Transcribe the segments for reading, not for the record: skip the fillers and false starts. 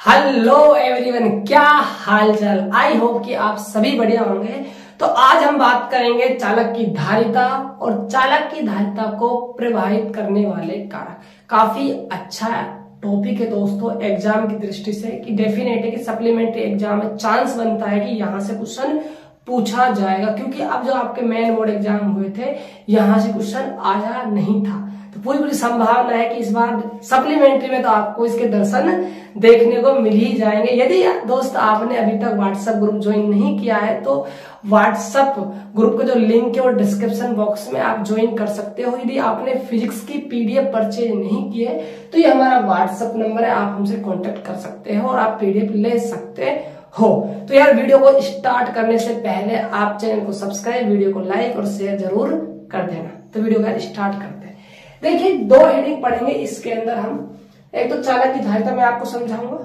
Hello everyone, क्या हाल चाल। I hope कि आप सभी बढ़िया होंगे। तो आज हम बात करेंगे चालक की धारिता और चालक की धारिता को प्रभावित करने वाले कारक। काफी अच्छा टॉपिक है दोस्तों एग्जाम की दृष्टि से कि डेफिनेटली कि सप्लीमेंट्री एग्जाम में चांस बनता है कि यहाँ से क्वेश्चन पूछा जाएगा, क्योंकि अब जो आपके मेन बोर्ड एग्जाम हुए थे यहाँ से क्वेश्चन आया नहीं था। तो पूरी संभावना है कि इस बार सप्लीमेंट्री में तो आपको इसके दर्शन देखने को मिल ही जाएंगे। यदि दोस्त आपने अभी तक व्हाट्सएप ग्रुप ज्वाइन नहीं किया है तो व्हाट्सएप ग्रुप का जो लिंक है वो डिस्क्रिप्शन बॉक्स में आप ज्वाइन कर सकते हो। यदि आपने फिजिक्स की पीडीएफ परचेज नहीं की है तो ये हमारा व्हाट्सएप नंबर है, आप हमसे कॉन्टेक्ट कर सकते हो और आप पीडीएफ ले सकते हो। तो यार वीडियो को स्टार्ट करने से पहले आप चैनल को सब्सक्राइब, वीडियो को लाइक और शेयर जरूर कर देना। तो वीडियो का स्टार्ट करते हैं। देखिए दो हेडिंग पढ़ेंगे इसके अंदर हम। एक तो चालक की धारिता मैं आपको समझाऊंगा,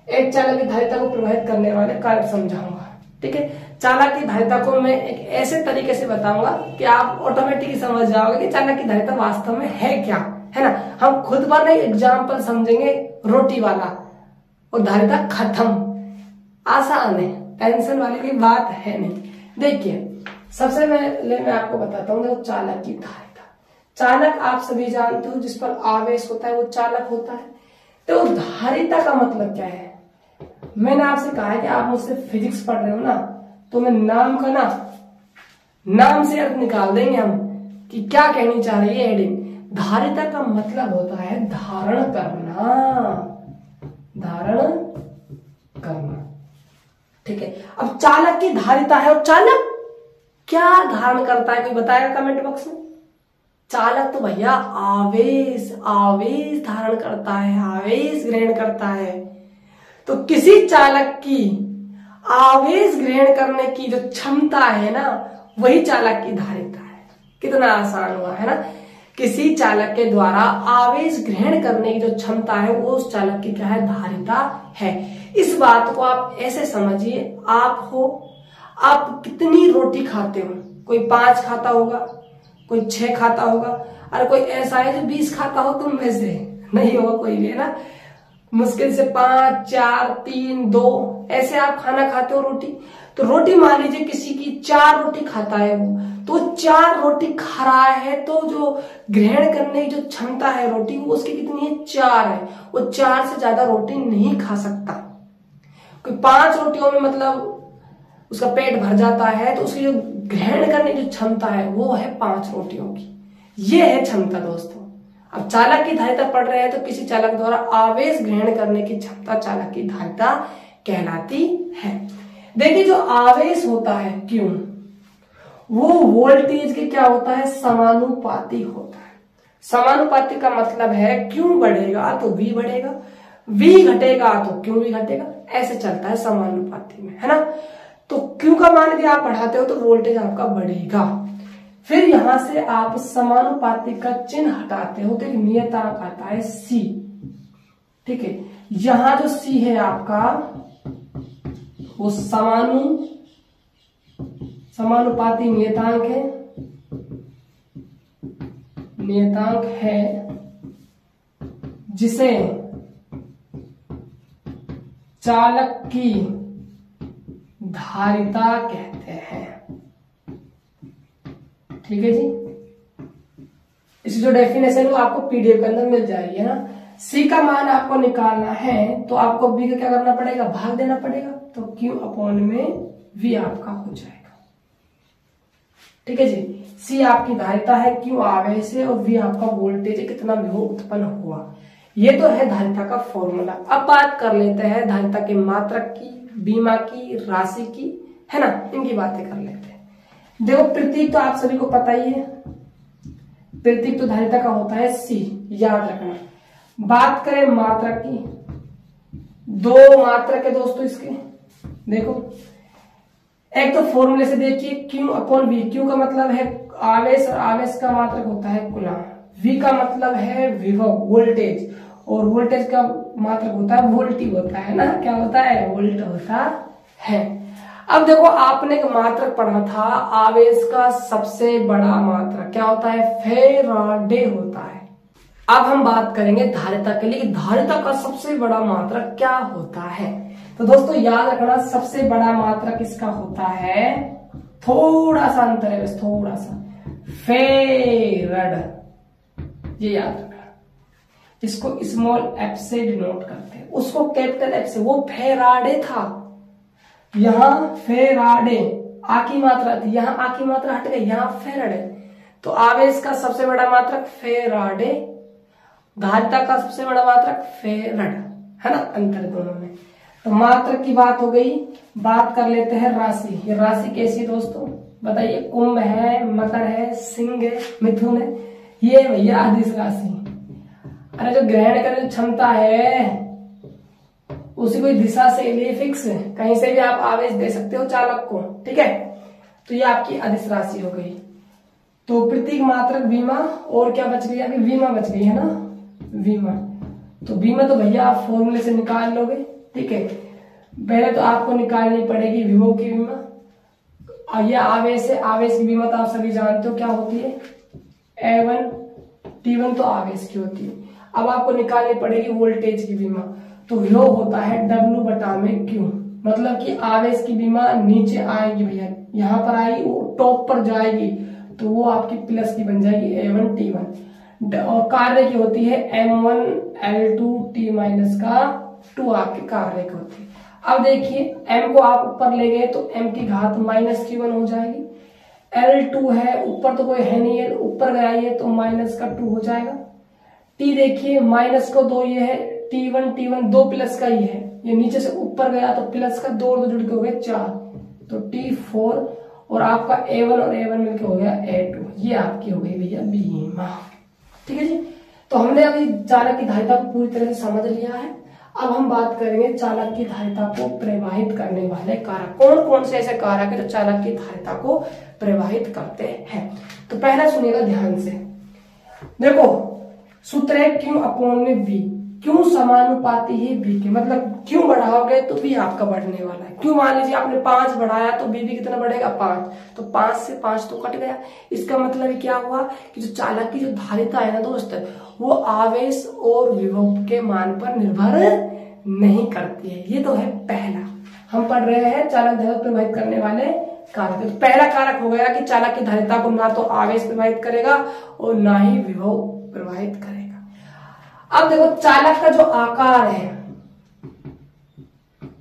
एक चालक की धारिता को प्रभावित करने वाले कारक समझाऊंगा। ठीक है, चालक की धारिता को मैं एक ऐसे तरीके से बताऊंगा कि आप ऑटोमेटिकली समझ जाओगे कि चालक की धारिता वास्तव में है क्या, है ना। हम खुद पर नहीं एग्जाम्पल समझेंगे रोटी वाला और धारिता खत्म। आसान है, टेंशन वाली कोई बात है नहीं। देखिए सबसे पहले मैं आपको बताता हूँ चालक की धारिता। चालक आप सभी जानते हो जिस पर आवेश होता है वो चालक होता है। तो धारिता का मतलब क्या है? मैंने आपसे कहा है कि आप मुझसे फिजिक्स पढ़ रहे हो ना, तो मैं नाम से अर्थ निकाल देंगे हम कि क्या कहनी चाह रही है हेडिंग। धारिता का मतलब होता है धारण करना। ठीक है, अब चालक की धारिता है और चालक क्या धारण करता है, कोई बताएगा कमेंट बॉक्स में। चालक तो भैया आवेश धारण करता है, आवेश ग्रहण करता है। तो किसी चालक की आवेश ग्रहण करने की जो क्षमता है ना, वही चालक की धारिता है। कितना आसान हुआ है ना। किसी चालक के द्वारा आवेश ग्रहण करने की जो क्षमता है वो उस चालक की क्या है, धारिता है। इस बात को आप ऐसे समझिए, आप कितनी रोटी खाते हो। कोई 5 खाता होगा, कोई 6 खाता होगा, और कोई ऐसा है जो 20 खाता हो। तुम में से नहीं होगा कोई भी, है ना। मुश्किल से 5, 4, 3, 2 ऐसे आप खाना खाते हो रोटी। तो रोटी मान लीजिए किसी की 4 रोटी खाता है वो, तो 4 रोटी खा रहा है, तो जो ग्रहण करने की जो क्षमता है रोटी वो उसकी कितनी है, 4 है। वो 4 से ज्यादा रोटी नहीं खा सकता। कोई 5 रोटियों में मतलब उसका पेट भर जाता है, तो उसकी जो ग्रहण करने की क्षमता है वो है 5 रोटियों की। ये है क्षमता दोस्तों। अब चालक की धारिता पढ़ रहे हैं तो किसी चालक द्वारा आवेश ग्रहण करने की क्षमता चालक की धारिता कहलाती है। देखिए जो आवेश होता है क्यों, वो वोल्टेज के क्या होता है, समानुपाती होता है। समानुपाती का मतलब है क्यों बढ़ेगा तो V बढ़ेगा, V घटेगा तो क्यों भी घटेगा, ऐसे चलता है समानुपाती में, है ना। तो Q का मान यदि आप बढ़ाते हो तो वोल्टेज आपका बढ़ेगा। फिर यहां से आप समानुपाती का चिन्ह हटाते हो तो एक नियतांक आता है C। ठीक है, यहां जो C है आपका वो समानुपाती नियतांक है जिसे चालक की धारिता कहते हैं। ठीक है जी, इसकी जो डेफिनेशन वो आपको पीडीएफ के अंदर मिल जाएगी, है ना। सी का मान आपको निकालना है तो आपको बी का क्या करना पड़ेगा, भाग देना पड़ेगा। तो क्यू अपॉन में वी आपका हो जाएगा। ठीक है जी, सी आपकी धारिता है, क्यू आवेश है और वी आपका वोल्टेज है, कितना विभव उत्पन्न हुआ। ये तो है धारिता का फॉर्मूला। अब बात कर लेते हैं धारिता के मात्रक की, बीमा की, राशि की, है ना, इनकी बातें कर लेते हैं। देखो प्रतीक तो आप सभी को पता ही है, प्रतीक तो धारिता का होता है C, याद रखना। बात करें मात्रक की, 2 मात्रक है दोस्तों इसके। देखो एक तो फॉर्मूले से देखिए Q अपॉन V। Q का मतलब है आवेश और आवेश का मात्रक होता है कूलम। V का मतलब है विभव, वोल्टेज, और वोल्टेज का मात्रक होता है वोल्टी होता है ना, क्या होता है, वोल्ट होता है। अब देखो आपने एक मात्रक पढ़ा था, आवेश का सबसे बड़ा मात्रक क्या होता है, फेराडे होता है। अब हम बात करेंगे धारिता के लिए, धारिता का सबसे बड़ा मात्रक क्या होता है। तो दोस्तों याद रखना, सबसे बड़ा मात्रक इसका होता है, थोड़ा सा अंतर है बस, थोड़ा सा, फेरड, ये याद रखना। इसको स्मॉल एफ से डिनोट करते हैं, उसको कैपिटल एफ से, वो फेराडे था, यहां फेराडे, आ की मात्रा थी, यहां आ की मात्रा हट गई, यहां फेराडे। तो आवेश का सबसे बड़ा मात्रक फेराडे, धारिता का सबसे बड़ा मात्रक फेरड, है ना, अंतर दोनों में। तो मात्रक की बात हो गई, बात कर लेते हैं राशि। ये राशि कैसी है दोस्तों बताइए, कुंभ है, मकर है, सिंह है, मिथुन है, ये भैया अदिश राशि। अरे जो ग्रहण करने की क्षमता है उसी कोई दिशा से लिए फिक्स है, कहीं से भी आप आवेश दे सकते हो चालक को, ठीक है। तो ये आपकी अदिश राशि हो गई। तो प्रतीक मात्रक बीमा, और क्या बच गई, अभी बीमा बच गई है ना, बीमा। तो बीमा तो भैया आप फॉर्मूले से निकाल लोगे, ठीक है। पहले तो आपको निकालनी पड़ेगी विभव की बीमा, यह आवेश है, आवेश की बीमा तो आप सभी जानते हो क्या होती है, A1 T1 तो आवेश की होती है। अब आपको निकालनी पड़ेगी वोल्टेज की बीमा, तो विभव होता है W बटा में Q, मतलब कि आवेश की बीमा नीचे आएगी भैया, यहां पर आएगी, वो टॉप पर जाएगी, तो वो आपकी प्लस की बन जाएगी A1 T1, और कार्य की होती है M1 L2 T माइनस का 2 आपके कार्य की होती है। अब देखिए M को आप ऊपर ले गए तो M की घात माइनस Q1 हो जाएगी, L2 है, ऊपर तो कोई है नहीं है, ऊपर गया ये तो माइनस का 2 हो जाएगा। T देखिए माइनस को 2 ये है, T1 2 प्लस का ही है, ये नीचे से ऊपर गया तो प्लस का 2 और 2 जुड़ के हो गए 4, तो T4, और आपका A1 और A1 मिलकर हो गया A2, ये आपकी हो गई भैया बीमा, ठीक है जी। तो हमने अभी चालक की धारिता को पूरी तरह से समझ लिया है। अब हम बात करेंगे चालक की धारिता को प्रवाहित करने वाले कारक, कौन कौन से ऐसे कारक है जो चालक की धारिता को प्रवाहित करते हैं। तो पहला सुनिएगा ध्यान से, देखो सूत्र है Q अपॉन में V, क्यों समानुपाती है B के, मतलब क्यों बढ़ाओगे तो B आपका बढ़ने वाला है। क्यों मान लीजिए आपने 5 बढ़ाया तो B भी कितना बढ़ेगा 5, तो 5 से 5 तो कट गया। इसका मतलब क्या हुआ कि जो चालक की जो धारिता है ना दोस्त, वो आवेश और विभव के मान पर निर्भर नहीं करती है। ये तो है पहला, हम पढ़ रहे हैं चालक धारिता प्रभावित करने वाले कारक। तो पहला कारक हो गया कि चालक की धारिता को ना तो आवेश प्रभावित करेगा और ना ही विभव प्रभावित करेगा। अब देखो चालक का जो आकार है,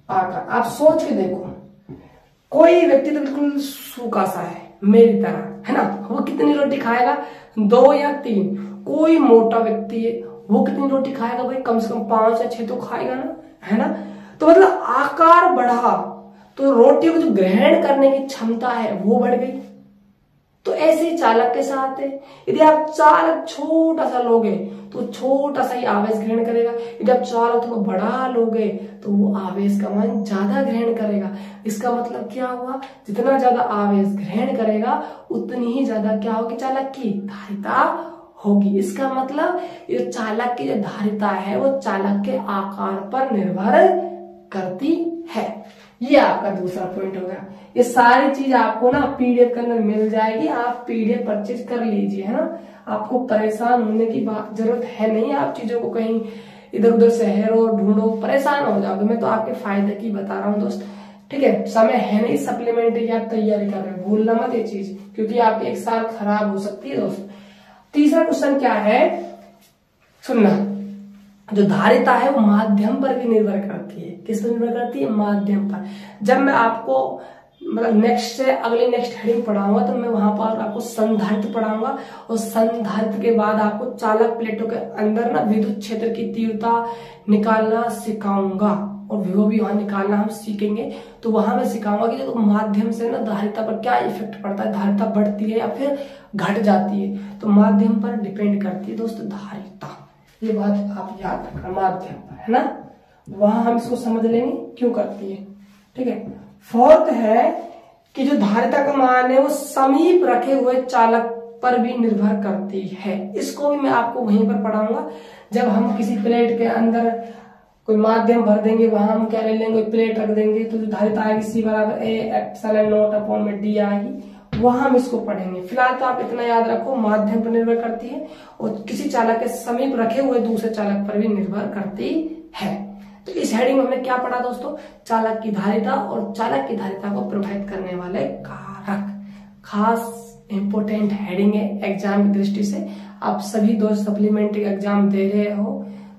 आकार आप सोच के देखो, कोई व्यक्ति तो बिल्कुल सूखा सा है मेरी तरह, है ना, वो कितनी रोटी खाएगा 2 या 3। कोई मोटा व्यक्ति है वो कितनी रोटी खाएगा भाई, कम से कम 5 या 6 तो खाएगा ना, है ना। तो मतलब आकार बढ़ा तो रोटी को जो ग्रहण करने की क्षमता है वो बढ़ गई। तो ऐसे ही चालक के साथ है, यदि आप चालक छोटा सा लोगे तो छोटा सा ही आवेश ग्रहण करेगा, यदि आप चालक थोड़ा बड़ा लोगे तो वो आवेश का मान ज्यादा ग्रहण करेगा। इसका मतलब क्या हुआ, जितना ज्यादा आवेश ग्रहण करेगा उतनी ही ज्यादा क्या होगी चालक की धारिता होगी। इसका मतलब ये चालक की जो धारिता है वो चालक के आकार पर निर्भर करती है। ये आपका दूसरा पॉइंट हो गया। ये सारी चीज आपको ना पीडीएफ के अंदर मिल जाएगी, आप पीडीएफ परचेज कर लीजिए, है ना। आपको परेशान होने की जरूरत है नहीं, आप चीजों को कहीं इधर उधर से हेरो ढूंढो परेशान हो जाओगे। मैं तो आपके फायदे की बता रहा हूँ दोस्त, ठीक है। समय है नहीं सप्लीमेंट्री की आप तैयारी कर रहे हो, भूलना मत ये चीज, क्योंकि आपकी एक साल खराब हो सकती है दोस्त। तीसरा क्वेश्चन क्या है सुनना, जो धारिता है वो माध्यम पर भी निर्भर करती है। किस पर निर्भर करती है, माध्यम पर। जब मैं आपको मतलब नेक्स्ट हेडिंग पढ़ाऊंगा तो मैं वहां पर आपको संधारित्र पढ़ाऊंगा, और संधारित्र के बाद आपको चालक प्लेटों के अंदर ना विद्युत क्षेत्र की तीव्रता निकालना सिखाऊंगा, और विभव भी वहां निकालना हम सीखेंगे। तो वहां मैं सिखाऊंगा कि देखो माध्यम से ना धारिता पर क्या इफेक्ट पड़ता है, धारिता बढ़ती है या फिर घट जाती है। तो माध्यम पर डिपेंड करती है दोस्त धारिता, ये बात आप याद रखना, माध्यम पर, है ना। वहां हम इसको समझ लेंगे क्यों करती है, ठीक है। फोर्थ है कि जो धारिता का मान है वो समीप रखे हुए चालक पर भी निर्भर करती है। इसको भी मैं आपको वहीं पर पढ़ाऊंगा, जब हम किसी प्लेट के अंदर कोई माध्यम भर देंगे, वहां हम क्या ले लेंगे, प्लेट रख देंगे, तो जो धारिता आएगी C बराबर A एप्सिलॉन नॉट अपॉन में D आएगी, वहां हम इसको पढ़ेंगे। फिलहाल तो आप इतना याद रखो, माध्यम पर निर्भर करती है और किसी चालक के समीप रखे हुए दूसरे चालक पर भी निर्भर करती है। तो इस हेडिंग में हमने क्या पढ़ा दोस्तों, चालक की धारिता और चालक की धारिता को प्रभावित करने वाले कारक। खास इंपोर्टेंट हेडिंग है एग्जाम की दृष्टि से। आप सभी दोस्त सप्लीमेंट्री एग्जाम दे रहे हो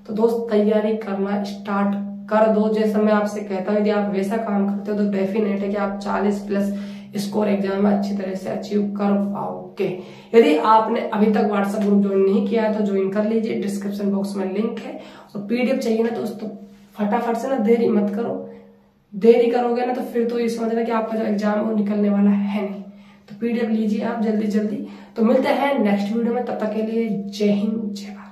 तो दोस्त तैयारी करना स्टार्ट कर दो। जैसा मैं आपसे कहता हूँ, यदि आप वैसा काम करते हो तो डेफिनेट है कि आप 40+ स्कोर एग्जाम में अच्छी तरह से अचीव कर पाओगे। यदि आपने अभी तक व्हाट्सएप ग्रुप ज्वाइन नहीं किया है तो ज्वाइन कर लीजिए, डिस्क्रिप्शन बॉक्स में लिंक है। और पीडीएफ चाहिए ना दोस्तों, फटाफट से ना, देरी मत करो। देरी करोगे ना तो फिर तो ये समझना कि आपका जो एग्जाम है वो निकलने वाला है नहीं। तो पीडीएफ लीजिए आप जल्दी जल्दी। तो मिलते हैं नेक्स्ट वीडियो में, तब तक के लिए जय हिंद जय भारत।